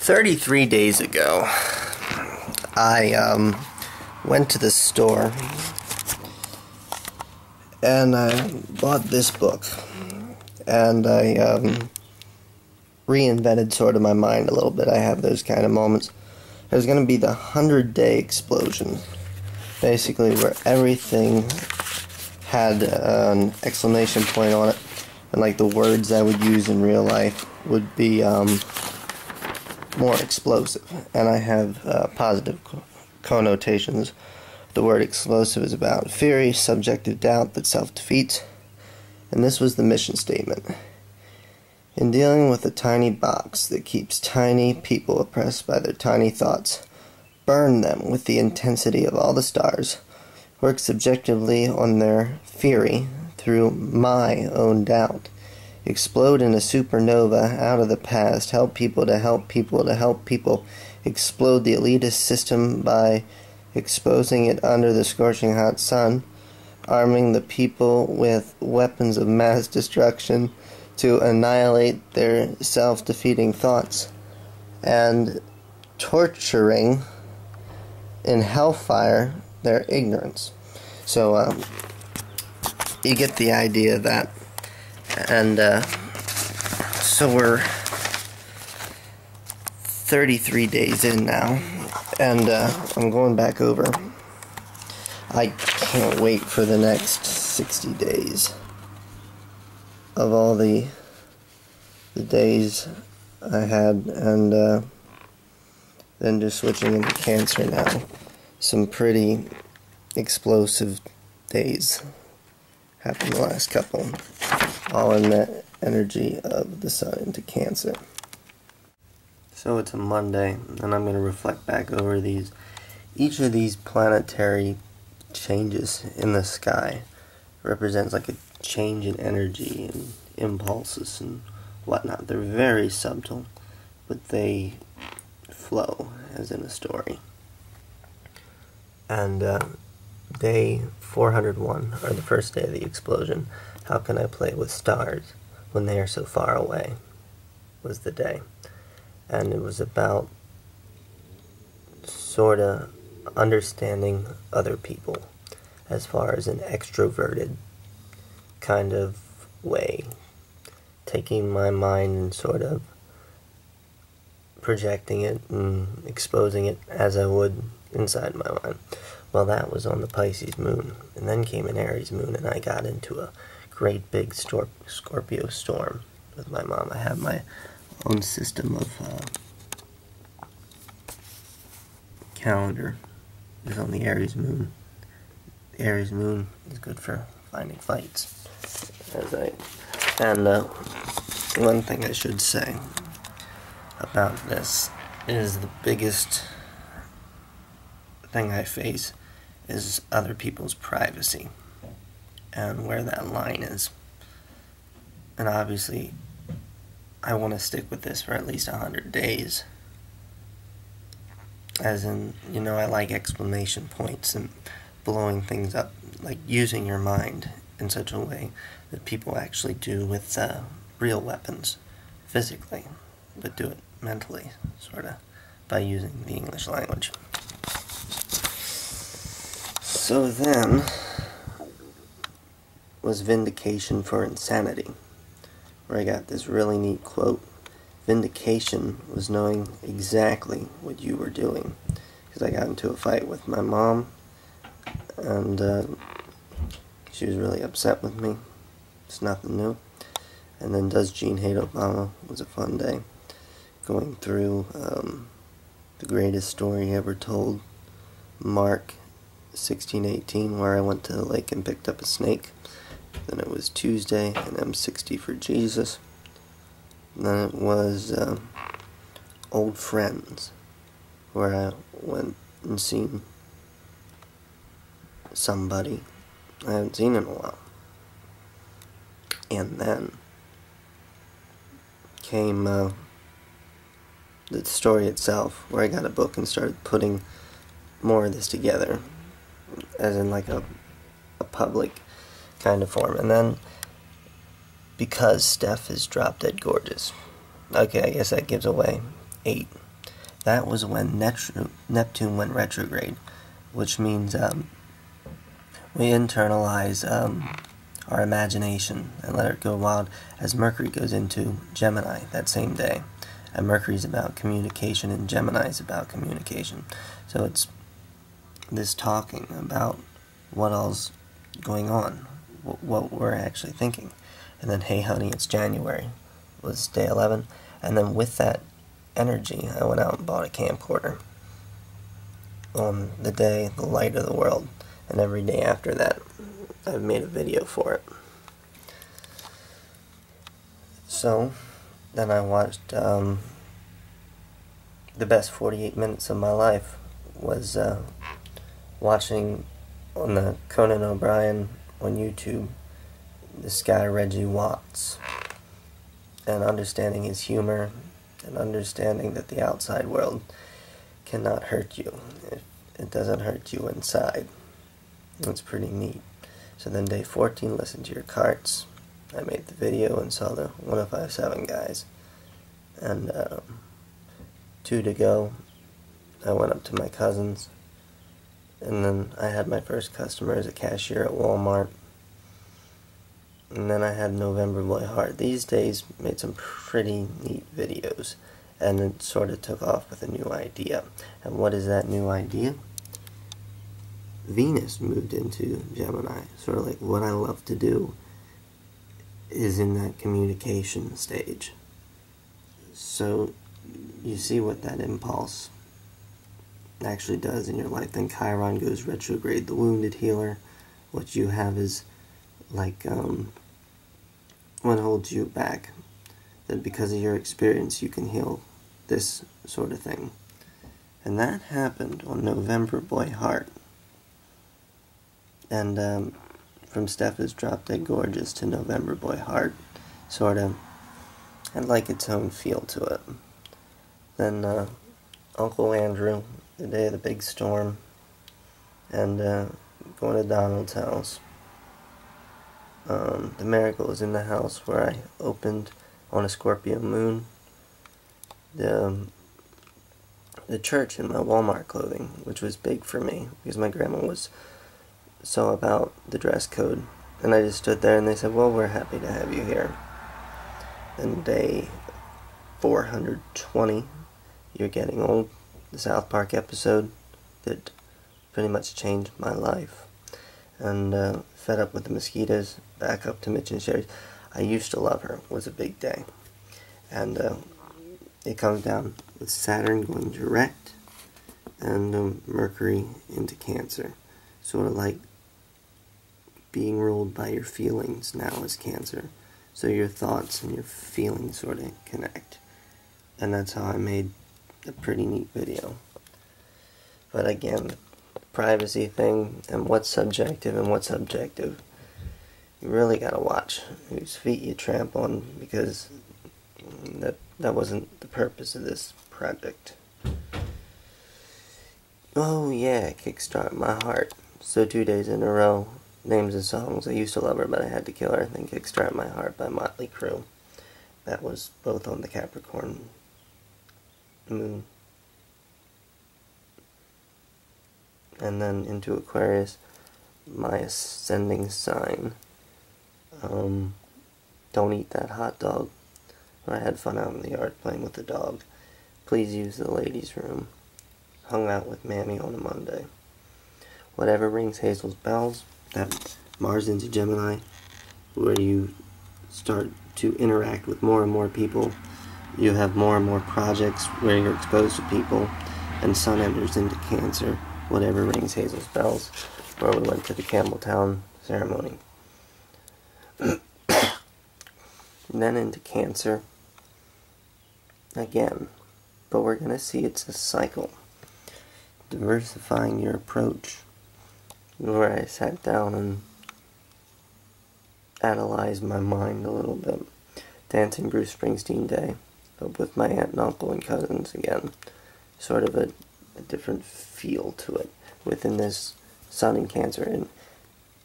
33 days ago, I went to the store and I bought this book, and I reinvented sort of my mind a little bit. I have those kind of moments. There's going to be the 100-day explosion, basically where everything had an exclamation point on it, and like the words I would use in real life would be more explosive, and I have positive connotations. The word explosive is about fury, subjective doubt that self-defeats, and this was the mission statement. In dealing with a tiny box that keeps tiny people oppressed by their tiny thoughts, burn them with the intensity of all the stars, work subjectively on their fury through my own doubt, explode in a supernova out of the past, help people to help people to help people, explode the elitist system by exposing it under the scorching hot sun, arming the people with weapons of mass destruction to annihilate their self-defeating thoughts, and torturing in hellfire their ignorance. So you get the idea of that. And so we're 33 days in now, and I'm going back over. I can't wait for the next 60 days of all the days I had, and then just switching into Cancer now. Some pretty explosive days happened the last couple, all in the energy of the sun into Cancer. So it's a Monday, and I'm going to reflect back over each of these planetary changes in the sky represents like a change in energy and impulses and whatnot. They're very subtle, but they flow as in a story. And day 401, or the first day of the explosion, how can I play with stars when they are so far away, was the day. And it was about sort of understanding other people as far as an extroverted kind of way, taking my mind and sort of projecting it and exposing it as I would inside my mind. Well, that was on the Pisces moon, and then came an Aries moon, and I got into a great big Scorpio storm with my mom. I have my own system of calendar. It's on the Aries moon. The Aries moon is good for finding fights. One thing I should say about this is the biggest thing I face is other people's privacy and where that line is. And obviously, I want to stick with this for at least 100 days. As in, I like exclamation points and blowing things up, like using your mind in such a way that people actually do with real weapons, physically, but do it mentally, sort of, by using the English language. So then was Vindication for Insanity, where I got this really neat quote. Vindication was knowing exactly what you were doing, because I got into a fight with my mom, and she was really upset with me. It's nothing new. And then Does Gene Hate Obama was a fun day, going through the greatest story ever told, Mark 16:18, where I went to the lake and picked up a snake. Then it was Tuesday, and M60 for Jesus. And then it was Old Friends, where I went and seen somebody I haven't seen in a while. And then came the story itself, where I got a book and started putting more of this together, as in like a public kind of form. And then, because Steph is drop dead gorgeous, okay, I guess that gives away 8 that was when Neptune went retrograde, which means we internalize our imagination and let it go wild as Mercury goes into Gemini that same day. And Mercury's about communication and Gemini's about communication. So it's this talking about what all's going on, what we're actually thinking. And then, hey honey, it's January, was day 11. And then with that energy, I went out and bought a camcorder on the day, the light of the world. And every day after that, I've made a video for it. So, then I watched, the best 48 minutes of my life was watching on the Conan O'Brien on YouTube, this guy Reggie Watts, and understanding his humor, and understanding that the outside world cannot hurt you if it doesn't hurt you inside. It's pretty neat. So then day 14, listen to your carts. I made the video and saw the 1057 guys. And 2 to go, I went up to my cousin's. And then I had my first customer as a cashier at Walmart. And then I had November Boy Heart. These days made some pretty neat videos. And it sort of took off with a new idea. And what is that new idea? Venus moved into Gemini. Sort of like what I love to do is in that communication stage. So you see what that impulse actually does in your life. Then Chiron goes retrograde, the wounded healer. What you have is like what holds you back. That because of your experience you can heal this sort of thing. And that happened on November Boy Heart. And from Steph is Drop Dead Gorgeous to November Boy Heart, sort of had like its own feel to it. Then Uncle Andrew, the day of the big storm, and going to Donald's house. The miracle is in the house where I opened on a Scorpio moon the church in my Walmart clothing, which was big for me because my grandma was so about the dress code. And I just stood there and they said, well, we're happy to have you here. And day 420, You're Getting Old, the South Park episode that pretty much changed my life. And fed up with the mosquitoes, back up to Mitch and Sherry's. I Used to Love Her was a big day. And it comes down with Saturn going direct and Mercury into Cancer. Sort of like being ruled by your feelings now as Cancer. So your thoughts and your feelings sort of connect. And that's how I made a pretty neat video. But again, the privacy thing and what's subjective and what's objective, you really gotta watch whose feet you tramp on, because that wasn't the purpose of this project. Oh yeah, Kickstart My Heart. So 2 days in a row, names of songs. I Used to Love Her, but I Had to Kill Her. Then Kickstart My Heart by Motley Crue. That was both on the Capricorn moon. And then into Aquarius, my ascending sign. Don't Eat That Hot Dog. I had fun out in the yard playing with the dog. Please Use the Ladies' Room. Hung out with Mammy on a Monday. Whatever Rings Hazel's Bells. That Mars into Gemini, where you start to interact with more and more people. You have more and more projects where you're exposed to people. And Sun enters into Cancer. Whatever Rings Hazel's Bells, where we went to the Campbelltown ceremony. Then into Cancer again, but we're going to see it's a cycle. Diversifying your approach, where I sat down and analyzed my mind a little bit. Dancing Bruce Springsteen Day, but with my aunt and uncle and cousins again. Sort of a different feel to it within this Sun in Cancer, and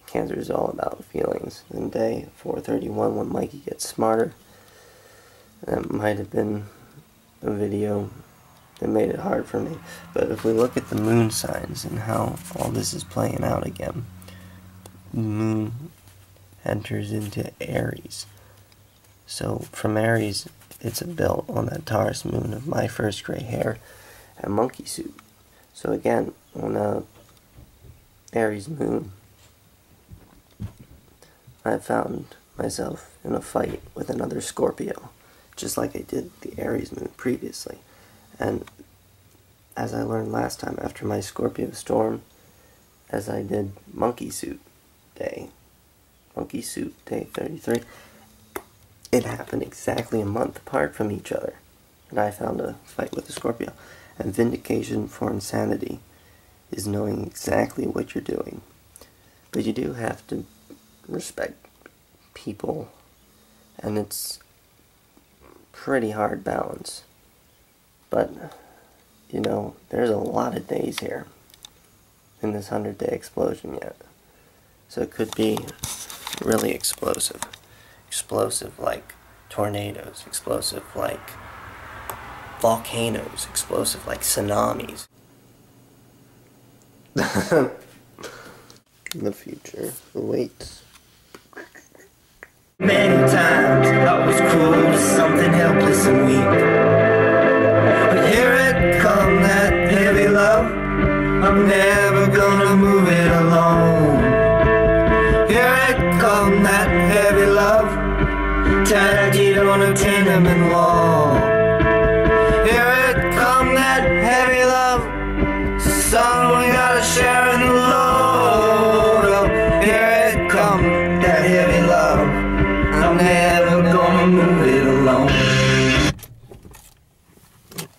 Cancer is all about feelings. Then day 431, when Mikey Gets Smarter. That might have been a video It made it hard for me. But if we look at the moon signs and how all this is playing out again, the moon enters into Aries. So from Aries, it's a belt on that Taurus moon of my first gray hair and monkey suit. So again, on a Aries moon, I found myself in a fight with another Scorpio, just like I did the Aries moon previously. And as I learned last time after my Scorpio storm, as I did monkey suit day 33, it happened exactly a month apart from each other. And I found a fight with a Scorpio. And vindication for insanity is knowing exactly what you're doing. But you do have to respect people, and it's pretty hard balance. But, you know, there's a lot of days here in this 100-day explosion yet. So it could be really explosive. Explosive like tornadoes, explosive like volcanoes, explosive like tsunamis. The future awaits. Many times I was cruel to something helpless and weak. But here it comes, that heavy love. I'm never gonna move it alone. Here it comes, that heavy love, tattooed on a tenement wall. Here it comes, that heavy love, son, we gotta share in the load. Oh, here it comes, that heavy love, I'm never gonna move it alone.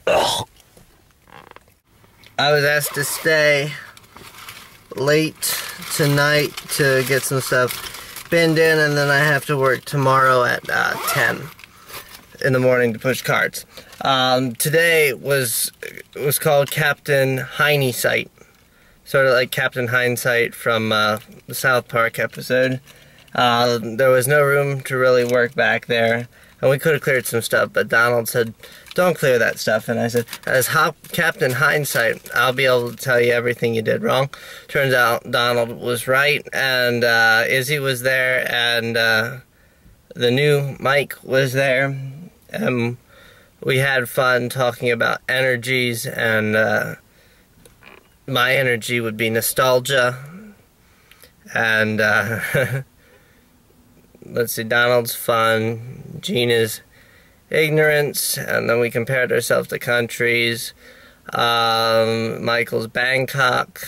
Ugh. I was asked to stay late tonight to get some stuff binned in, and then I have to work tomorrow at 10 in the morning to push carts. Today was called Captain HinySight, sort of like Captain Hindsight from the South Park episode. There was no room to really work back there, and we could have cleared some stuff, but Donald said, don't clear that stuff. And I said, as Captain Hindsight, I'll be able to tell you everything you did wrong. Turns out Donald was right, and Izzy was there, and the new Mike was there. We had fun talking about energies, and my energy would be nostalgia, and let's see, Donald's fun, Gina's ignorance, and then we compared ourselves to countries. Michael's Bangkok,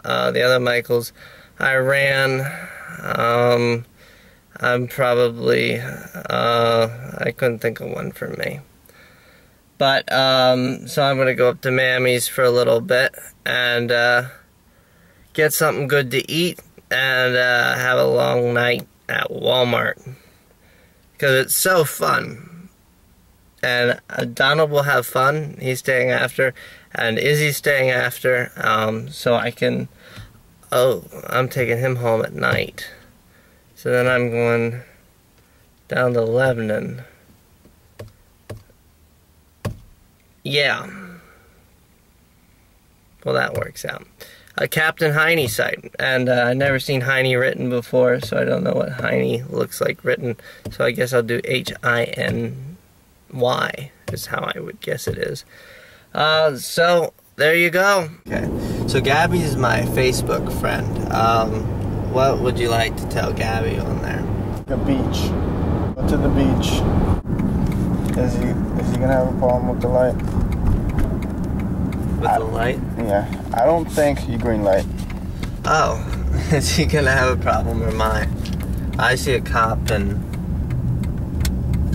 the other Michael's Iran. I'm probably, I couldn't think of one for me. But, so I'm going to go up to Mammy's for a little bit and get something good to eat and have a long night at Walmart. Because it's so fun. And Donald will have fun. He's staying after. And Izzy's staying after. So I can... Oh, I'm taking him home at night. So then I'm going down to Lebanon. Yeah. Well, that works out. Captain HinySight. And I've never seen Hiny written before, so I don't know what Hiny looks like written. So I guess I'll do H-I-N-Y is how I would guess it is. So, there you go. Okay, so Gabby is my Facebook friend. What would you like to tell Gabby on there? The beach. Go to the beach. Is he gonna have a problem with the light? With the light? Yeah, I don't think you green light. Oh, is he gonna have a problem or mine? I see a cop and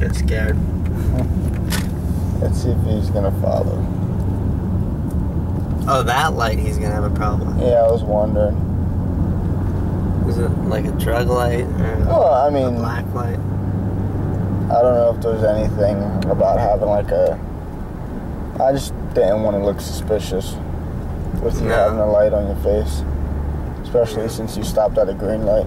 get scared. Let's see if he's gonna follow. Oh, that light he's gonna have a problem with. Yeah, I was wondering. Is it like a drug light or Well, I mean, a black light? I don't know if there's anything about having like a... I just didn't want to look suspicious with you having a light on your face. Especially since you stopped at a green light.